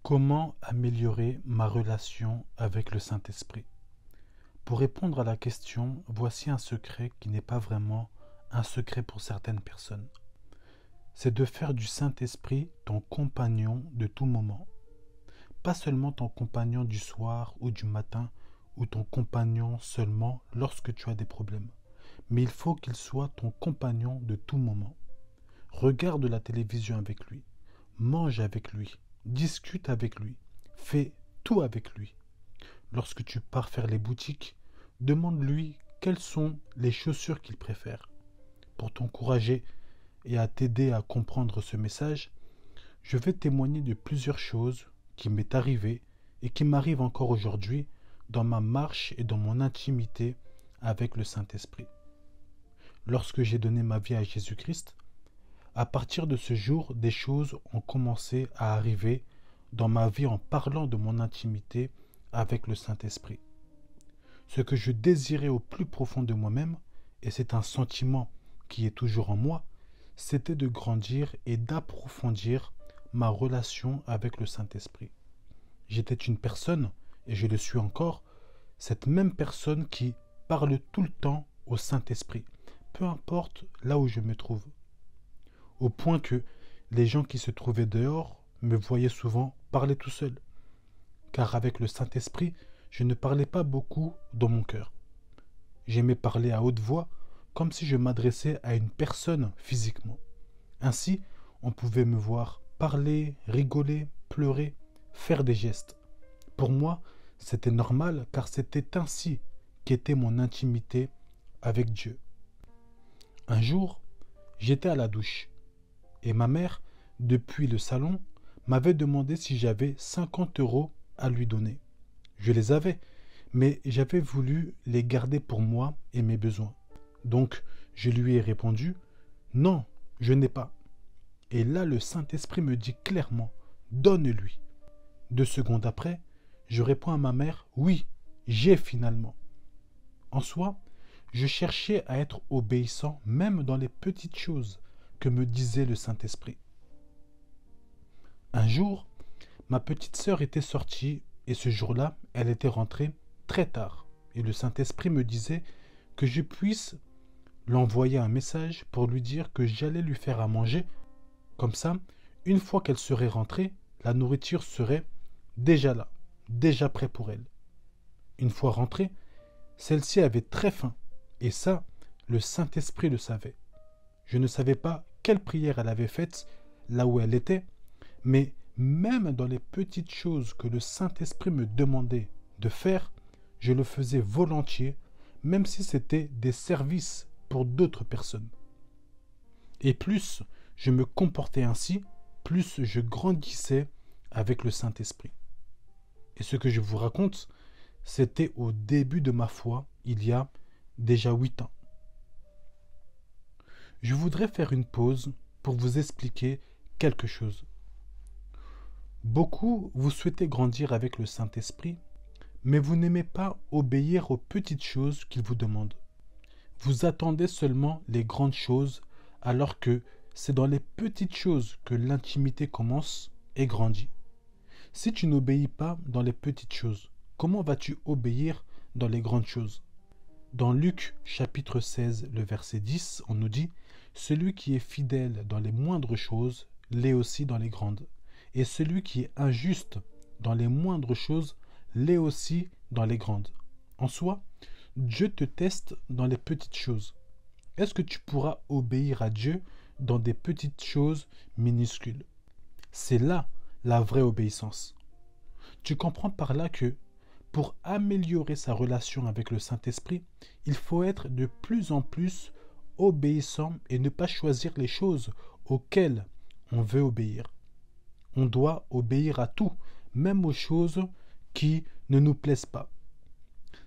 Comment améliorer ma relation avec le Saint-Esprit? Pour répondre à la question, voici un secret qui n'est pas vraiment un secret pour certaines personnes. C'est de faire du Saint-Esprit ton compagnon de tout moment. Pas seulement ton compagnon du soir ou du matin, ou ton compagnon seulement lorsque tu as des problèmes. Mais il faut qu'il soit ton compagnon de tout moment. Regarde la télévision avec lui, mange avec lui, discute avec lui, fais tout avec lui. Lorsque tu pars faire les boutiques, demande-lui quelles sont les chaussures qu'il préfère. Pour t'encourager et à t'aider à comprendre ce message, je vais témoigner de plusieurs choses qui m'est arrivé et qui m'arrivent encore aujourd'hui dans ma marche et dans mon intimité avec le Saint-Esprit. Lorsque j'ai donné ma vie à Jésus-Christ, à partir de ce jour, des choses ont commencé à arriver dans ma vie en parlant de mon intimité avec le Saint-Esprit. Ce que je désirais au plus profond de moi-même, et c'est un sentiment qui est toujours en moi, c'était de grandir et d'approfondir ma relation avec le Saint-Esprit. J'étais une personne, et je le suis encore, cette même personne qui parle tout le temps au Saint-Esprit, peu importe là où je me trouve. Au point que les gens qui se trouvaient dehors me voyaient souvent parler tout seul. Car avec le Saint-Esprit, je ne parlais pas beaucoup dans mon cœur. J'aimais parler à haute voix, comme si je m'adressais à une personne physiquement. Ainsi, on pouvait me voir parler, rigoler, pleurer, faire des gestes. Pour moi, c'était normal car c'était ainsi qu'était mon intimité avec Dieu. Un jour, j'étais à la douche et ma mère, depuis le salon, m'avait demandé si j'avais 50 € à lui donner. Je les avais, mais j'avais voulu les garder pour moi et mes besoins. Donc, je lui ai répondu « Non, je n'ai pas ». Et là, le Saint-Esprit me dit clairement « Donne-lui ». 2 secondes après, je réponds à ma mère « Oui, j'ai finalement ». En soi, je cherchais à être obéissant même dans les petites choses que me disait le Saint-Esprit. Un jour, ma petite sœur était sortie et ce jour-là, elle était rentrée très tard. Et le Saint-Esprit me disait que je puisse l'envoyer un message pour lui dire que j'allais lui faire à manger. Comme ça, une fois qu'elle serait rentrée, la nourriture serait déjà là, déjà prête pour elle. Une fois rentrée, celle-ci avait très faim. Et ça, le Saint-Esprit le savait. Je ne savais pas quelle prière elle avait faite là où elle était, mais même dans les petites choses que le Saint-Esprit me demandait de faire, je le faisais volontiers, même si c'était des services pour d'autres personnes. Et plus je me comportais ainsi, plus je grandissais avec le Saint-Esprit. Et ce que je vous raconte, c'était au début de ma foi, il y a déjà 8 ans. Je voudrais faire une pause pour vous expliquer quelque chose. Beaucoup, vous souhaitez grandir avec le Saint-Esprit, mais vous n'aimez pas obéir aux petites choses qu'il vous demande. Vous attendez seulement les grandes choses, alors que c'est dans les petites choses que l'intimité commence et grandit. Si tu n'obéis pas dans les petites choses, comment vas-tu obéir dans les grandes choses? Dans Luc chapitre 16, le verset 10, on nous dit « Celui qui est fidèle dans les moindres choses l'est aussi dans les grandes. Et celui qui est injuste dans les moindres choses l'est aussi dans les grandes. » En soi, Dieu te teste dans les petites choses. Est-ce que tu pourras obéir à Dieu dans des petites choses minuscules? C'est là la vraie obéissance. Tu comprends par là que pour améliorer sa relation avec le Saint-Esprit, il faut être de plus en plus obéissant et ne pas choisir les choses auxquelles on veut obéir. On doit obéir à tout, même aux choses qui ne nous plaisent pas.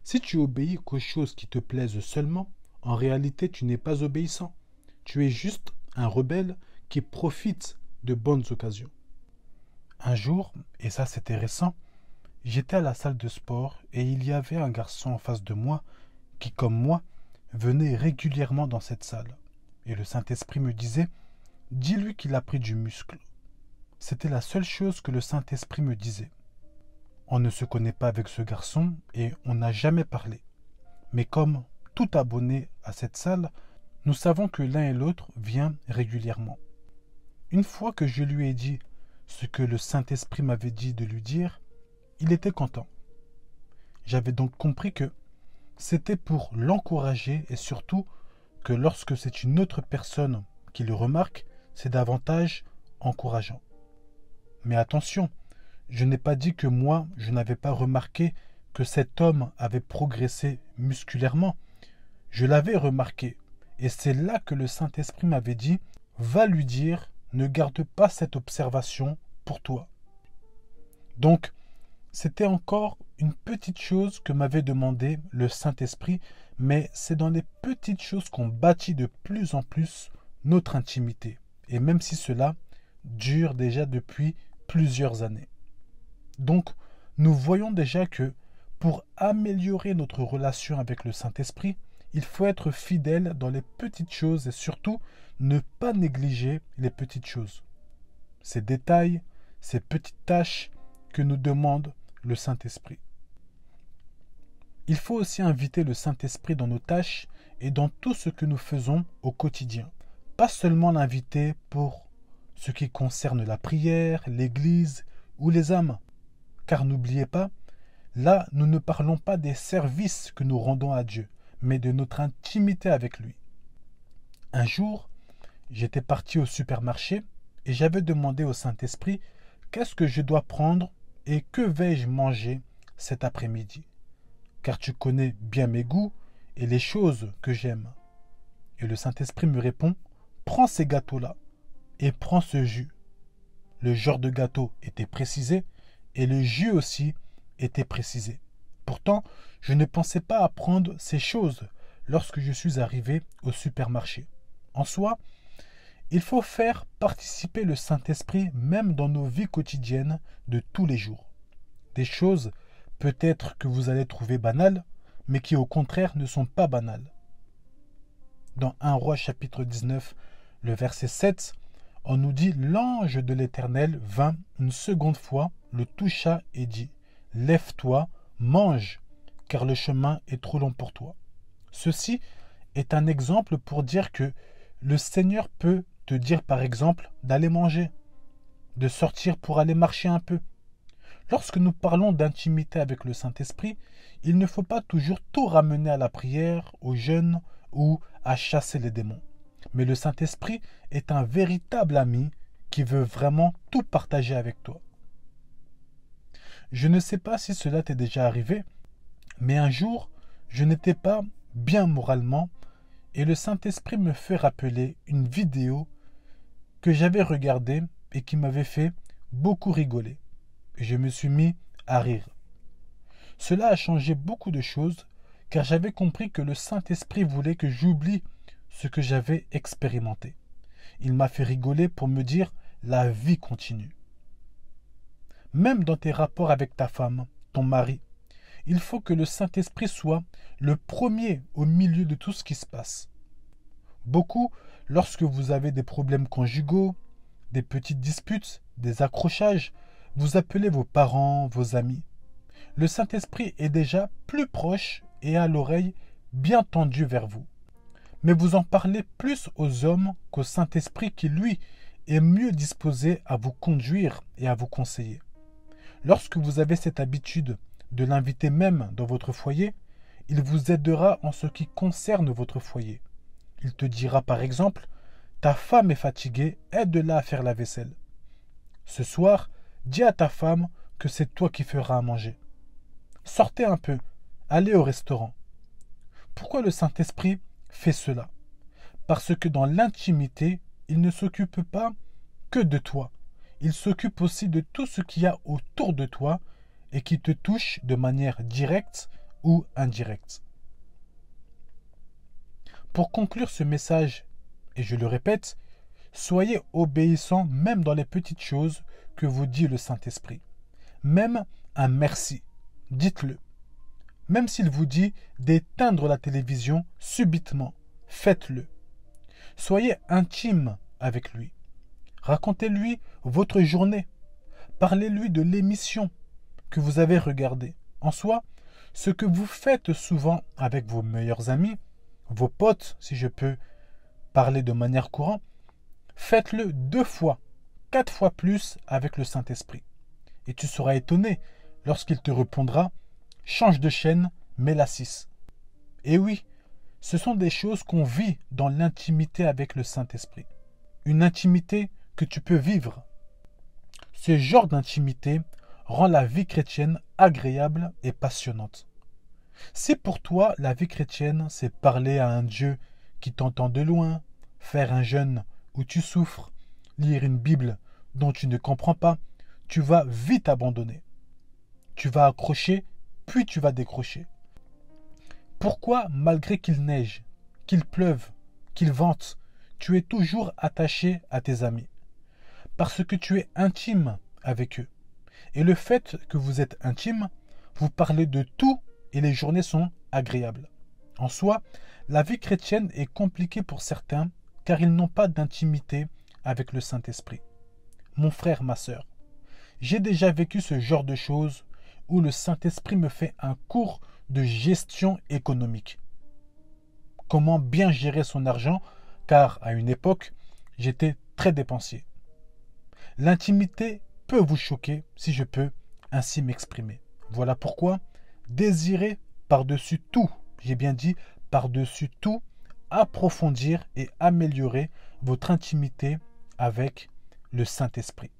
Si tu obéis qu'aux choses qui te plaisent seulement, en réalité tu n'es pas obéissant. Tu es juste un rebelle qui profite de bonnes occasions. Un jour, et ça c'était récent, j'étais à la salle de sport et il y avait un garçon en face de moi qui, comme moi, venait régulièrement dans cette salle. Et le Saint-Esprit me disait « Dis-lui qu'il a pris du muscle ». C'était la seule chose que le Saint-Esprit me disait. On ne se connaît pas avec ce garçon et on n'a jamais parlé. Mais comme tout abonné à cette salle, nous savons que l'un et l'autre vient régulièrement. Une fois que je lui ai dit ce que le Saint-Esprit m'avait dit de lui dire, il était content. J'avais donc compris que c'était pour l'encourager et surtout que lorsque c'est une autre personne qui le remarque, c'est davantage encourageant. Mais attention, je n'ai pas dit que moi, je n'avais pas remarqué que cet homme avait progressé musculairement. Je l'avais remarqué. Et c'est là que le Saint-Esprit m'avait dit, va lui dire, ne garde pas cette observation pour toi. Donc, c'était encore une petite chose que m'avait demandé le Saint-Esprit, mais c'est dans les petites choses qu'on bâtit de plus en plus notre intimité. Et même si cela dure déjà depuis plusieurs années. Donc, nous voyons déjà que pour améliorer notre relation avec le Saint-Esprit, il faut être fidèle dans les petites choses et surtout ne pas négliger les petites choses. Ces détails, ces petites tâches que nous demande le Saint-Esprit. Il faut aussi inviter le Saint-Esprit dans nos tâches et dans tout ce que nous faisons au quotidien. Pas seulement l'inviter pour ce qui concerne la prière, l'Église ou les âmes. Car n'oubliez pas, là nous ne parlons pas des services que nous rendons à Dieu, mais de notre intimité avec lui. Un jour, j'étais parti au supermarché et j'avais demandé au Saint-Esprit qu'est-ce que je dois prendre et que vais-je manger cet après-midi. Car tu connais bien mes goûts et les choses que j'aime. Et le Saint-Esprit me répond, prends ces gâteaux-là et prends ce jus. Le genre de gâteau était précisé et le jus aussi était précisé. Pourtant, je ne pensais pas à prendre ces choses lorsque je suis arrivé au supermarché. En soi, il faut faire participer le Saint-Esprit même dans nos vies quotidiennes de tous les jours. Des choses peut-être que vous allez trouver banales, mais qui au contraire ne sont pas banales. Dans 1 Roi chapitre 19, le verset 7, on nous dit « L'ange de l'Éternel vint une seconde fois, le toucha et dit « Lève-toi, mange, car le chemin est trop long pour toi. » Ceci est un exemple pour dire que le Seigneur peut te dire par exemple d'aller manger, de sortir pour aller marcher un peu. Lorsque nous parlons d'intimité avec le Saint-Esprit, il ne faut pas toujours tout ramener à la prière, au jeûne ou à chasser les démons. Mais le Saint-Esprit est un véritable ami qui veut vraiment tout partager avec toi. Je ne sais pas si cela t'est déjà arrivé, mais un jour, je n'étais pas bien moralement et le Saint-Esprit me fait rappeler une vidéo que j'avais regardée et qui m'avait fait beaucoup rigoler. Et je me suis mis à rire. Cela a changé beaucoup de choses car j'avais compris que le Saint-Esprit voulait que j'oublie ce que j'avais expérimenté. Il m'a fait rigoler pour me dire la vie continue. Même dans tes rapports avec ta femme, ton mari, il faut que le Saint-Esprit soit le premier au milieu de tout ce qui se passe. Beaucoup, lorsque vous avez des problèmes conjugaux, des petites disputes, des accrochages, vous appelez vos parents, vos amis. Le Saint-Esprit est déjà plus proche et a l'oreille bien tendue vers vous. Mais vous en parlez plus aux hommes qu'au Saint-Esprit qui, lui, est mieux disposé à vous conduire et à vous conseiller. Lorsque vous avez cette habitude de l'inviter même dans votre foyer, il vous aidera en ce qui concerne votre foyer. Il te dira par exemple, ta femme est fatiguée, aide-la à faire la vaisselle. Ce soir, dis à ta femme que c'est toi qui feras à manger. Sortez un peu, allez au restaurant. Pourquoi le Saint-Esprit fait cela? Parce que dans l'intimité, il ne s'occupe pas que de toi. Il s'occupe aussi de tout ce qu'il y a autour de toi et qui te touche de manière directe ou indirecte. Pour conclure ce message, et je le répète, soyez obéissants même dans les petites choses que vous dit le Saint-Esprit. Même un merci, dites-le. Même s'il vous dit d'éteindre la télévision subitement, faites-le. Soyez intime avec lui. Racontez-lui votre journée. Parlez-lui de l'émission que vous avez regardée. En soi, ce que vous faites souvent avec vos meilleurs amis, vos potes, si je peux parler de manière courante, faites-le 2 fois, 4 fois plus avec le Saint-Esprit. Et tu seras étonné lorsqu'il te répondra « Change de chaîne, mets la 6 ». Et oui, ce sont des choses qu'on vit dans l'intimité avec le Saint-Esprit. Une intimité que tu peux vivre. Ce genre d'intimité rend la vie chrétienne agréable et passionnante. Si pour toi, la vie chrétienne, c'est parler à un Dieu qui t'entend de loin, faire un jeûne où tu souffres, lire une Bible dont tu ne comprends pas, tu vas vite abandonner. Tu vas accrocher, puis tu vas décrocher. Pourquoi, malgré qu'il neige, qu'il pleuve, qu'il vente, tu es toujours attaché à tes amis? Parce que tu es intime avec eux. Et le fait que vous êtes intime, vous parlez de tout et les journées sont agréables. En soi, la vie chrétienne est compliquée pour certains car ils n'ont pas d'intimité avec le Saint-Esprit. Mon frère, ma sœur, j'ai déjà vécu ce genre de choses où le Saint-Esprit me fait un cours de gestion économique. Comment bien gérer son argent, car à une époque, j'étais très dépensier. L'intimité peut vous choquer, si je peux ainsi m'exprimer. Voilà pourquoi désirez par-dessus tout, j'ai bien dit par-dessus tout, approfondir et améliorer votre intimité avec le Saint-Esprit.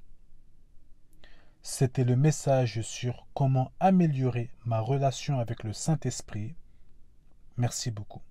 C'était le message sur comment améliorer ma relation avec le Saint-Esprit. Merci beaucoup.